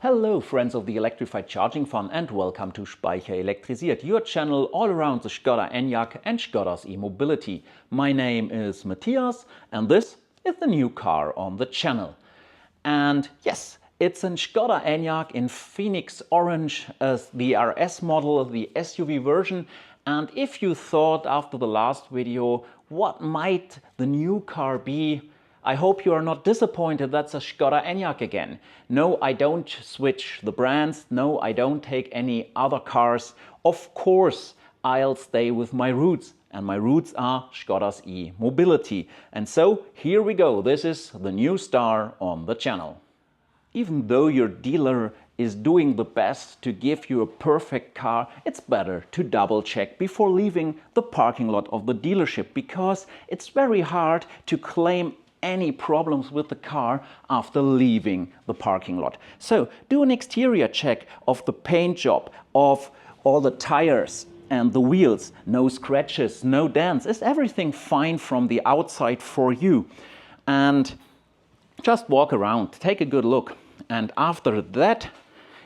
Hello friends of the electrified charging fun and welcome to Speicher Elektrisiert, your channel all around the Škoda ENYAQ and Škoda's e-mobility. My name is Matthias and this is the new car on the channel. And yes, it's a Škoda ENYAQ in Phoenix Orange as the RS model, the SUV version. And if you thought after the last video, what might the new car be? I hope you are not disappointed that's a Škoda ENYAQ again. No, I don't switch the brands. No, I don't take any other cars. Of course, I'll stay with my roots. And my roots are Škoda's e-mobility. And so, here we go. This is the new star on the channel. Even though your dealer is doing the best to give you a perfect car, it's better to double check before leaving the parking lot of the dealership, because it's very hard to claim any problems with the car after leaving the parking lot. So do an exterior check of the paint job, of all the tires and the wheels. No scratches, no dents. Is everything fine from the outside for you? And just walk around, take a good look. And after that,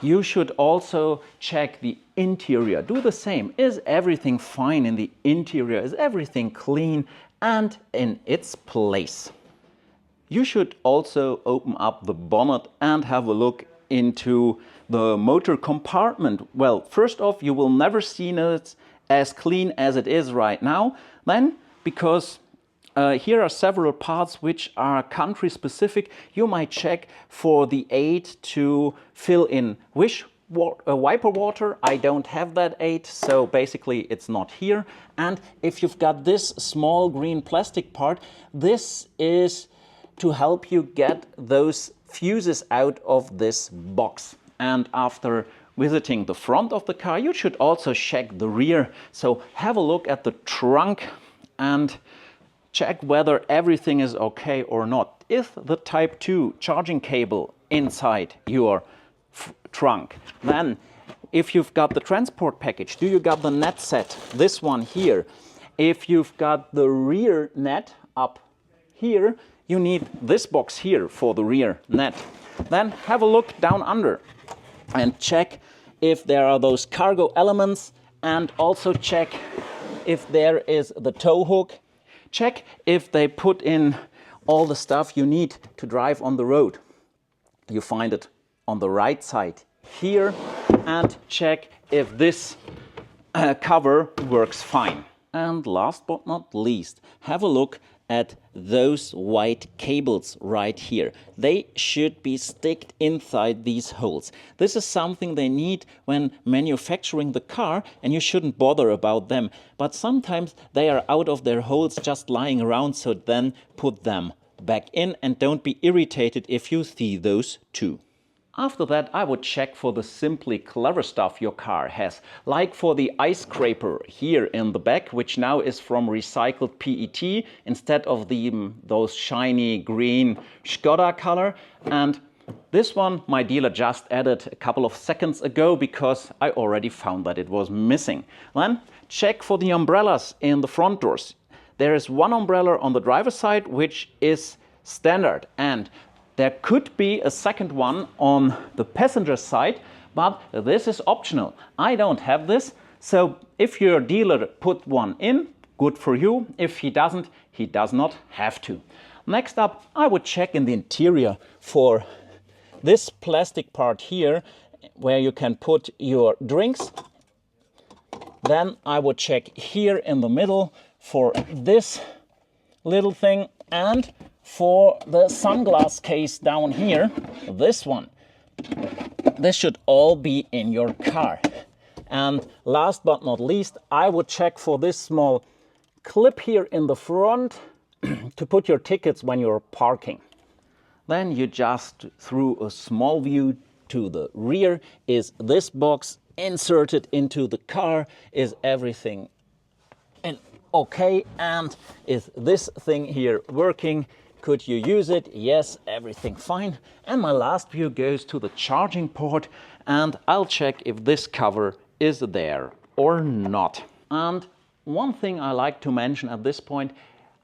you should also check the interior. Do the same. Is everything fine in the interior? Is everything clean and in its place? You should also open up the bonnet and have a look into the motor compartment. Well, first off, you will never see it as clean as it is right now. Then, because here are several parts which are country specific, you might check for the aid to fill in wiper water. I don't have that aid, so basically it's not here. And if you've got this small green plastic part, this is to help you get those fuses out of this box. And after visiting the front of the car, you should also check the rear. So have a look at the trunk and check whether everything is okay or not. Is the Type 2 charging cable inside your trunk? Then, if you've got the transport package, do you got the net set? This one here. If you've got the rear net up here, you need this box here for the rear net. Then have a look down under and check if there are those cargo elements, and also check if there is the tow hook. Check if they put in all the stuff you need to drive on the road. You find it on the right side here, and check if this cover works fine. And last but not least, have a look at those white cables right here. They should be sticked inside these holes. This is something they need when manufacturing the car, and you shouldn't bother about them. But sometimes they are out of their holes just lying around, so then put them back in and don't be irritated if you see those too. After that, I would check for the simply clever stuff your car has, like for the ice scraper here in the back, which now is from recycled PET instead of those shiny green Škoda color. And this one my dealer just added a couple of seconds ago because I already found that it was missing. Then check for the umbrellas in the front doors. There is one umbrella on the driver's side which is standard, and there could be a second one on the passenger side, but this is optional. I don't have this, so if your dealer put one in, good for you. If he doesn't, he does not have to. Next up, I would check in the interior for this plastic part here, where you can put your drinks. Then I would check here in the middle for this little thing, and for the sunglass case down here, this one. This should all be in your car. And last but not least, I would check for this small clip here in the front to put your tickets when you're parking. Then you just, through a small view to the rear, is this box inserted into the car? Is everything okay? And is this thing here working? Could you use it? Yes, everything fine. And my last view goes to the charging port, and I'll check if this cover is there or not. And one thing I like to mention at this point,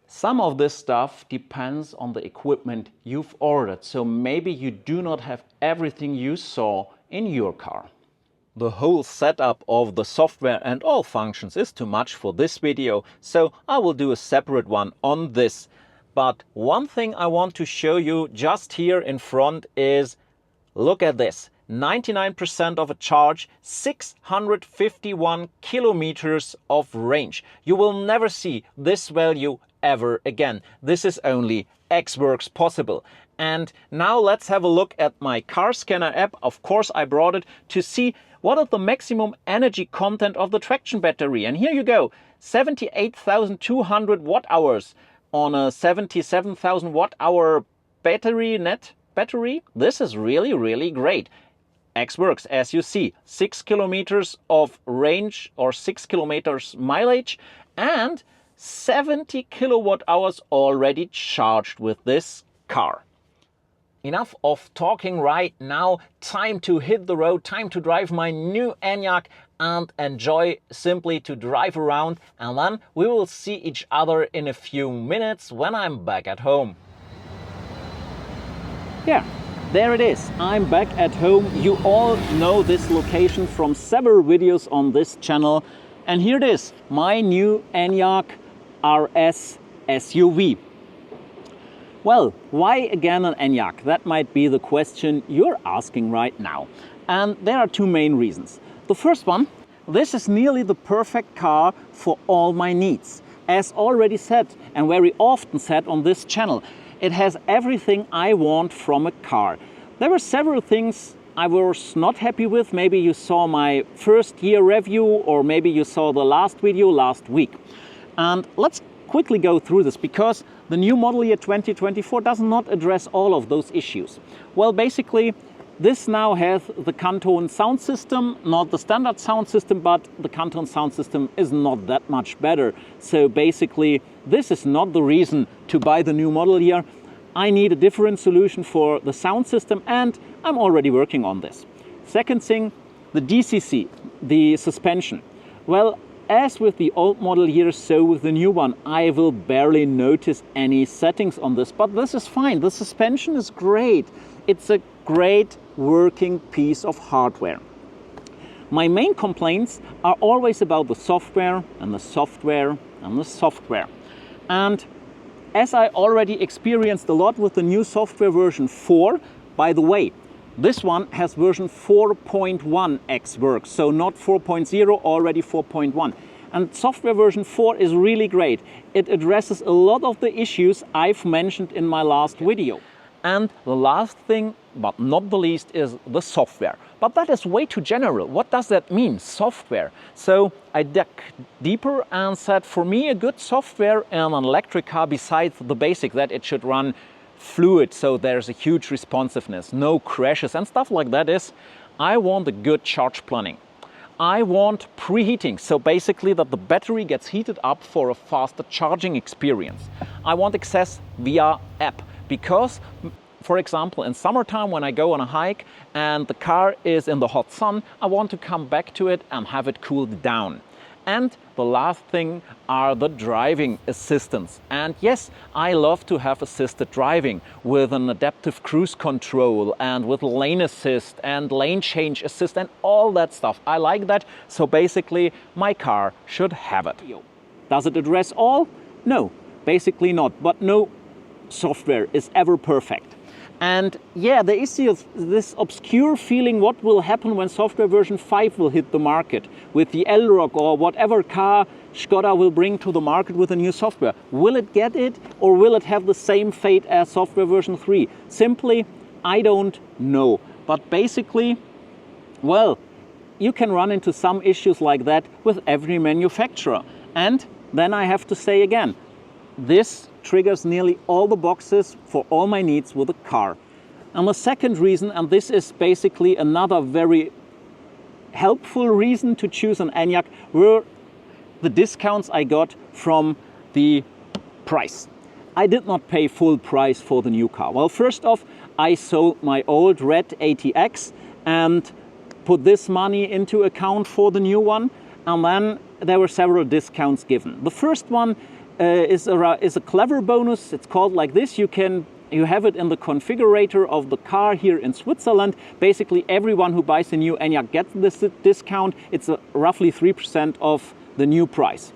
Some of this stuff depends on the equipment you've ordered, so maybe you do not have everything you saw in your car. The whole setup of the software and all functions is too much for this video, so I will do a separate one on this. But one thing I want to show you just here in front is, look at this, 99% of a charge, 651 kilometers of range. You will never see this value ever again. This is only ENYAQ possible. And now let's have a look at my car scanner app. Of course I brought it to see what is the maximum energy content of the traction battery. And here you go, 78,200 watt hours on a 77,000 watt hour battery net battery. This is really great. ENYAQ, as you see, 6 kilometers of range or 6 kilometers mileage and 70 kilowatt hours already charged with this car. Enough of talking right now, time to hit the road, time to drive my new ENYAQ and enjoy simply to drive around, and then we will see each other in a few minutes when I'm back at home. Yeah, there it is. I'm back at home. You all know this location from several videos on this channel. And here it is, my new ENYAQ RS SUV. Well, why again an ENYAQ? That might be the question you're asking right now. And there are two main reasons. The first one, this is nearly the perfect car for all my needs. As already said, and very often said on this channel, it has everything I want from a car. There were several things I was not happy with. Maybe you saw my first year review, or maybe you saw the last video last week. And let's quickly go through this, because the new model year 2024 does not address all of those issues. Well, basically, this now has the Canton sound system, not the standard sound system, but the Canton sound system is not that much better. So basically, this is not the reason to buy the new model year. I need a different solution for the sound system, and I'm already working on this. Second thing, the DCC, the suspension. Well, as with the old model year, so with the new one, I will barely notice any settings on this, but this is fine. The suspension is great. It's a great working piece of hardware. My main complaints are always about the software and the software and the software. And as I already experienced a lot with the new software version 4, by the way, this one has version 4.1 ENYAQ, so not 4.0, already 4.1. And software version 4 is really great. It addresses a lot of the issues I've mentioned in my last video. And the last thing, but not the least, is the software. But that is way too general. What does that mean, software? So I dug deeper and said, for me, a good software in an electric car, besides the basic that it should run fluid, so there's a huge responsiveness, no crashes and stuff like that, is I want a good charge planning. I want preheating, so basically that the battery gets heated up for a faster charging experience. I want access via app, because for example in summertime when I go on a hike and the car is in the hot sun, I want to come back to it and have it cooled down. And the last thing are the driving assistance. And yes, I love to have assisted driving with an adaptive cruise control and with lane assist and lane change assist and all that stuff. I like that, so basically my car should have it. Does it address all? No, basically not, but no software is ever perfect. And yeah, there is this obscure feeling what will happen when software version 5 will hit the market with the Elrock or whatever car Skoda will bring to the market with a new software. Will it get it, or will it have the same fate as software version 3? Simply, I don't know. But basically, well, you can run into some issues like that with every manufacturer. And then I have to say again, this triggers nearly all the boxes for all my needs with a car. And the second reason, and this is basically another very helpful reason to choose an ENYAQ, were the discounts I got from the price. I did not pay full price for the new car. Well, first off, I sold my old red ATX and put this money into account for the new one, and then there were several discounts given. The first one is a clever bonus. It's called like this. You have it in the configurator of the car here in Switzerland. Basically, everyone who buys a new ENYAQ gets this discount. It's roughly 3% of the new price.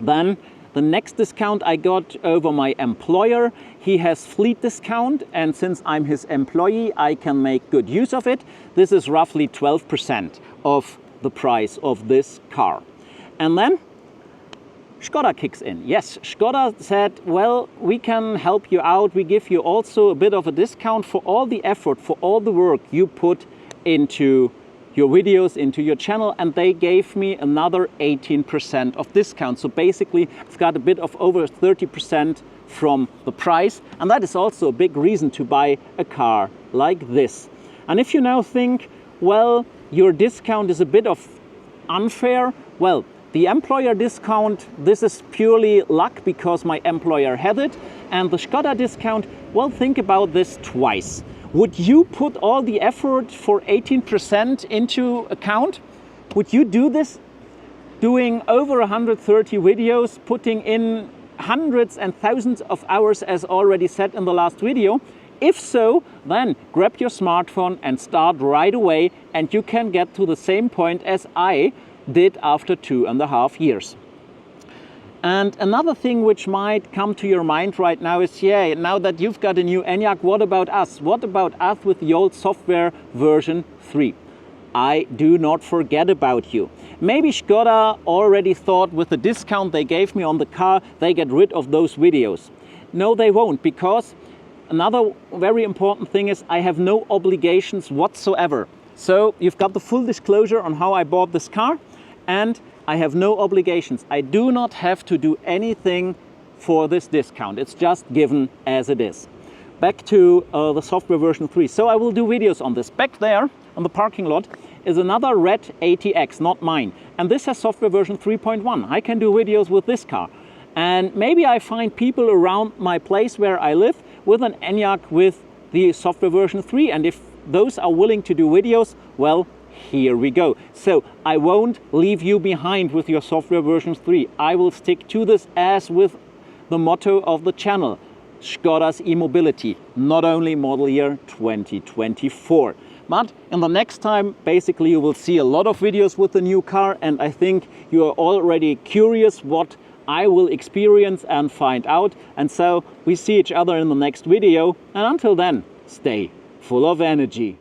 Then the next discount I got over my employer. He has fleet discount, and since I'm his employee, I can make good use of it. This is roughly 12% of the price of this car. And then Škoda kicks in. Yes, Škoda said, well, we can help you out. We give you also a bit of a discount for all the effort, for all the work you put into your videos, into your channel, and they gave me another 18% of discount. So basically, I've got a bit of over 30% from the price, and that is also a big reason to buy a car like this. And if you now think, well, your discount is a bit of unfair, well, the employer discount, this is purely luck because my employer had it. And the Škoda discount, well, think about this twice. Would you put all the effort for 18% into account? Would you do this? Doing over 130 videos, putting in hundreds and thousands of hours as already said in the last video? If so, then grab your smartphone and start right away, and you can get to the same point as I did after 2.5 years. And another thing which might come to your mind right now is, yeah, now that you've got a new ENYAQ, what about us? What about us with the old software version 3? I do not forget about you. Maybe Škoda already thought with the discount they gave me on the car, they get rid of those videos. No, they won't, because another very important thing is I have no obligations whatsoever. So you've got the full disclosure on how I bought this car, and I have no obligations. I do not have to do anything for this discount. It's just given as it is. Back to the software version 3. So I will do videos on this. Back there on the parking lot is another red ATX, not mine. And this has software version 3.1. I can do videos with this car. And maybe I find people around my place where I live with an ENYAQ with the software version 3. And if those are willing to do videos, well, here we go. So I won't leave you behind with your software version 3. I will stick to this as with the motto of the channel, Škoda's e-mobility, not only model year 2024. But in the next time, basically you will see a lot of videos with the new car, and I think you are already curious what I will experience and find out. And so we see each other in the next video, and until then, stay full of energy.